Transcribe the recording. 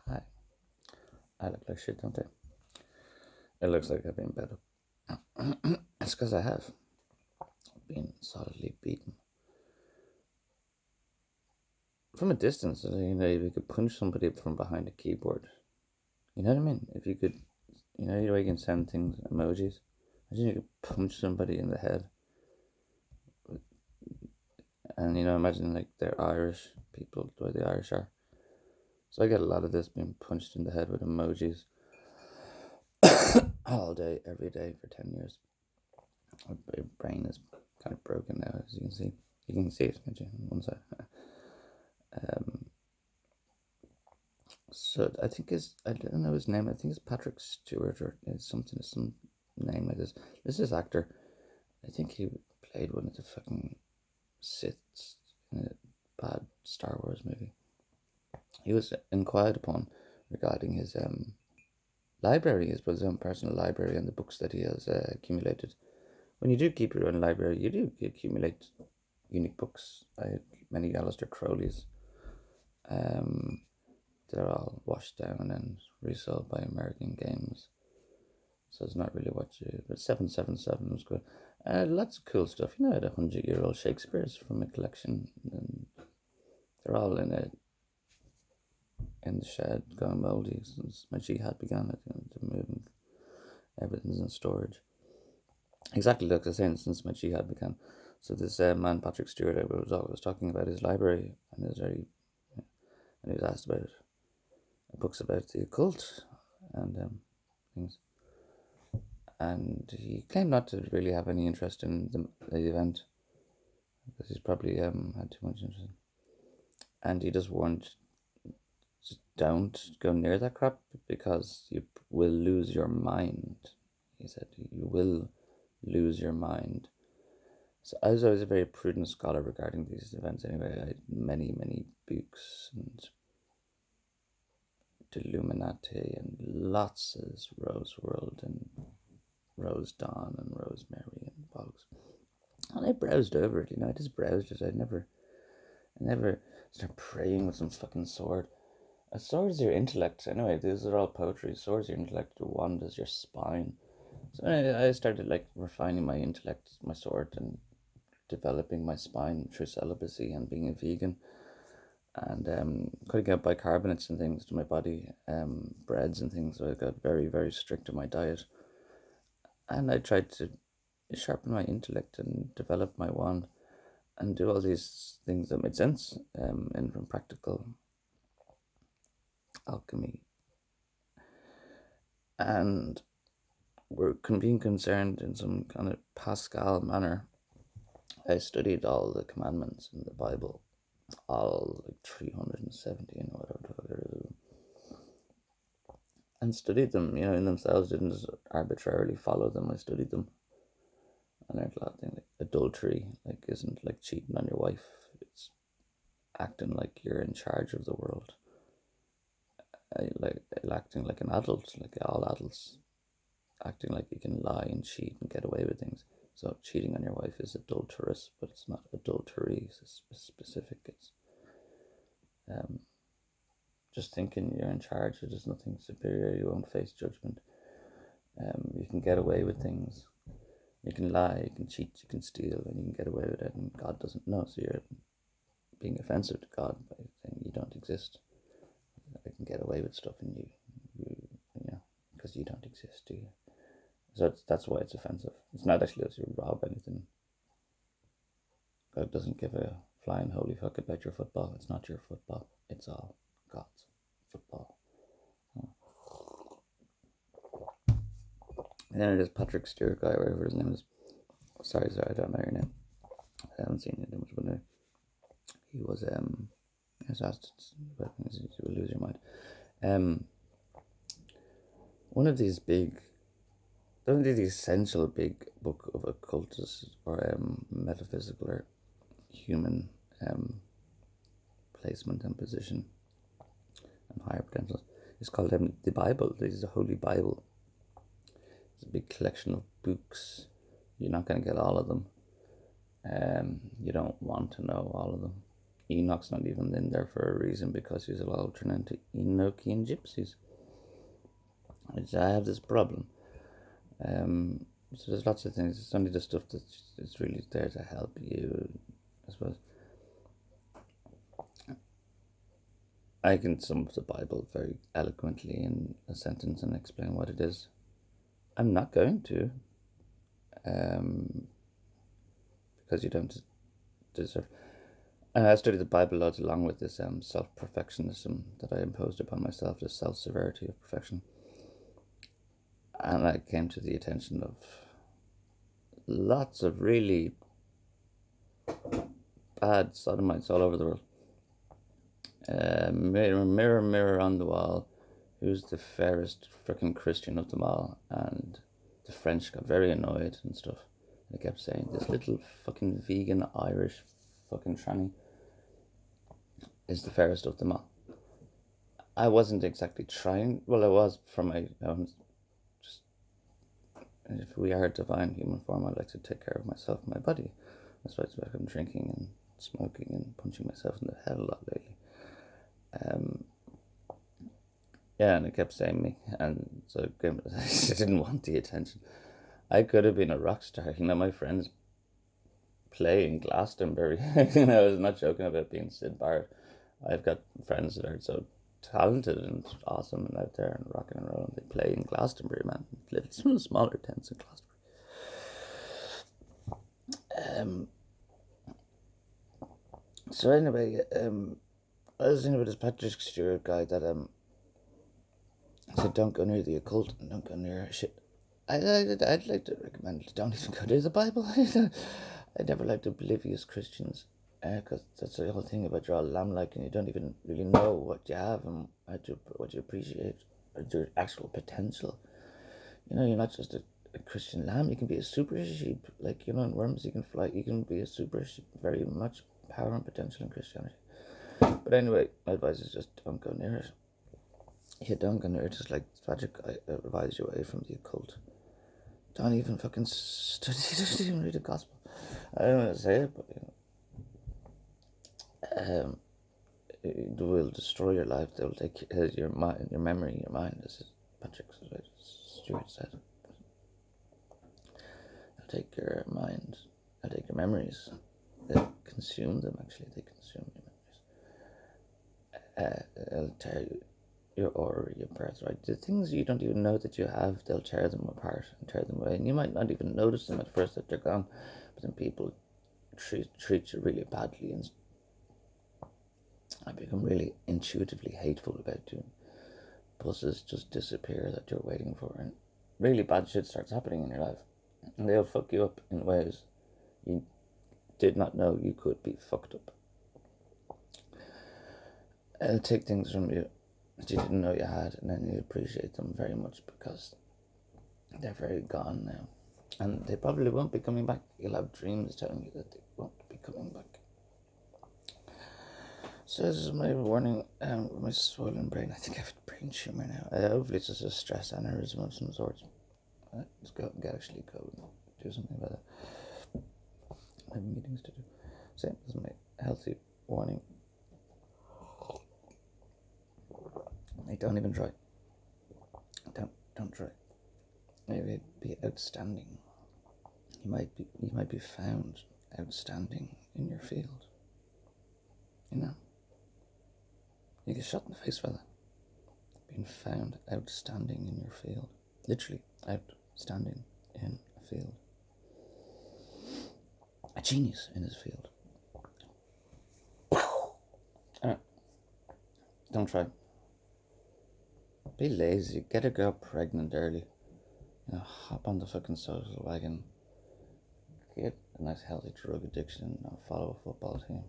Hi. I look like shit, don't I? It looks like I've been bed up. It's because I have been solidly beaten. From a distance, if you could punch somebody from behind a keyboard, you know what I mean? If you could, the way you can send things, emojis. Imagine you could punch somebody in the head. And, imagine like they're Irish people, the way the Irish are. So I get a lot of this being punched in the head with emojis all day, every day for 10 years. My brain is kind of broken now, as you can see. You can see it, can't you, on one side. So I think I don't know his name. I think it's Patrick Stewart or some name like this. This is actor. I think he played one of the fucking Siths in a bad Star Wars movie. He was inquired upon regarding his library, his own personal library, and the books that he has accumulated. When you do keep your own library, you accumulate unique books. I had many Aleister Crowleys. They're all washed down and resold by American Games. So it's not really what you... But 777 was good. Lots of cool stuff. I had 100-year-old Shakespeare's from a collection. And they're all in the shed, going mouldy since my jihad began. To moving, everything's in storage. Exactly like I was saying, since my jihad began. So this man, Patrick Stewart, I was talking about his library, and he was asked about books about the occult and things. And he claimed not to really have any interest in the event because he's probably had too much interest. And he just warned, just don't go near that crap because you will lose your mind. He said, you will lose your mind. So I was always a very prudent scholar regarding these events anyway. I had many, many books and Illuminati and lots of Rose World and Rose Dawn and Rosemary and bollocks. And I browsed over it, I just browsed it. I never started praying with some fucking sword. A sword is your intellect. Anyway, these are all poetry. Sword is your intellect, a wand is your spine. So I started refining my intellect, my sword, and developing my spine through celibacy and being a vegan. And cutting out bicarbonates and things to my body, breads and things. So I got very, very strict on my diet. And I tried to sharpen my intellect and develop my wand and do all these things that made sense in from practical alchemy. And we're being concerned in some kind of Pascal manner. I studied all the commandments in the Bible, all 317 or whatever, and studied them, in themselves. Didn't just arbitrarily follow them. I studied them. I learned a lot of things like adultery, isn't like cheating on your wife. It's acting like you're in charge of the world. Acting like an adult, like all adults. Acting like you can lie and cheat and get away with things. So cheating on your wife is adulterous, but it's not adultery. It's specific. It's just thinking you're in charge. There's nothing superior. You won't face judgment. You can get away with things. You can lie, you can cheat, you can steal, and you can get away with it, and God doesn't know. So you're being offensive to God by saying you don't exist. I can get away with stuff, and you because you don't exist, do you? So that's why it's offensive. It's not actually that you rob anything. God doesn't give a flying holy fuck about your football. It's not your football. It's all God's football. And then there's Patrick Stewart guy, whatever his name is. Sorry, I don't know your name. I haven't seen it that much, but no. He was asked, you will lose your mind. One of these essential big book of occultist or metaphysical or human placement and position and higher potentials. It's called the Bible. This is the Holy Bible. It's a big collection of books. You're not going to get all of them. You don't want to know all of them. Enoch's not even in there for a reason, because he's all turned into Enochian gypsies. Which I have this problem. So there's lots of things. It's only the stuff that's really there to help you, I suppose. I can sum up the Bible very eloquently in a sentence and explain what it is. I'm not going to, because you don't deserve. And I studied the Bible loads along with this self-perfectionism that I imposed upon myself, this self-severity of perfection. And I came to the attention of lots of really bad sodomites all over the world. Mirror, mirror, mirror on the wall, who's the fairest freaking Christian of them all? And the French got very annoyed and stuff. They kept saying, this little fucking vegan Irish fucking tranny is the fairest of them all. I wasn't exactly trying. Well, I was from my own. Just, if we are a divine human form, I'd like to take care of myself and my body. That's why I'm drinking and smoking and punching myself in the head a lot lately. Yeah, and it kept saying me, and so I didn't want the attention. I could have been a rock star. My friends play in Glastonbury. I was not joking about being Sid Barrett. I've got friends that are so talented and awesome and out there and rocking and rolling. They play in Glastonbury, man. Little smaller tents in Glastonbury. So anyway, I was thinking about this Patrick Stewart guy that said don't go near the occult and don't go near shit. I'd like to recommend don't even go near the Bible. I never liked oblivious Christians, because that's the whole thing about you're all lamb-like and you don't even really know what you have and what you appreciate, or your actual potential. You're not just a Christian lamb. You can be a super sheep, like in Worms you can fly. You can be a super sheep, very much power and potential in Christianity. But anyway, my advice is just don't go near it. You don't go near it, just like Patrick, I advise you away from the occult. Don't even fucking study, don't even read the gospel. I don't want to say it, but it will destroy your life. They'll take your mind, your memory, your mind. This is Patrick Stewart said. They'll take your mind. They'll take your memories. They consume them. Actually, they consume your memories. They'll tear you. Your aura, your birthright, the things you don't even know that you have, they'll tear them apart and tear them away, and you might not even notice them at first that they're gone, but then people treat you really badly, and I become really intuitively hateful about you. Buses just disappear that you're waiting for, and really bad shit starts happening in your life, and they'll fuck you up in ways you did not know you could be fucked up. They'll take things from you that you didn't know you had, and then you appreciate them very much because they're very gone now, and they probably won't be coming back. You'll have dreams telling you that they won't be coming back. So this is my warning. My swollen brain. I think I have a brain tumor now. Hopefully it's just a stress aneurysm of some sort. Let's go and actually go and do something about it. I have meetings to do. Same as my healthy warning. Don't even try. Don't try. Maybe it'd be outstanding. You might be found outstanding in your field. You get shot in the face for that. Being found outstanding in your field. Literally outstanding in a field. A genius in his field. Don't try. Be lazy. Get a girl pregnant early. Hop on the fucking social wagon. Get a nice healthy drug addiction and follow a football team.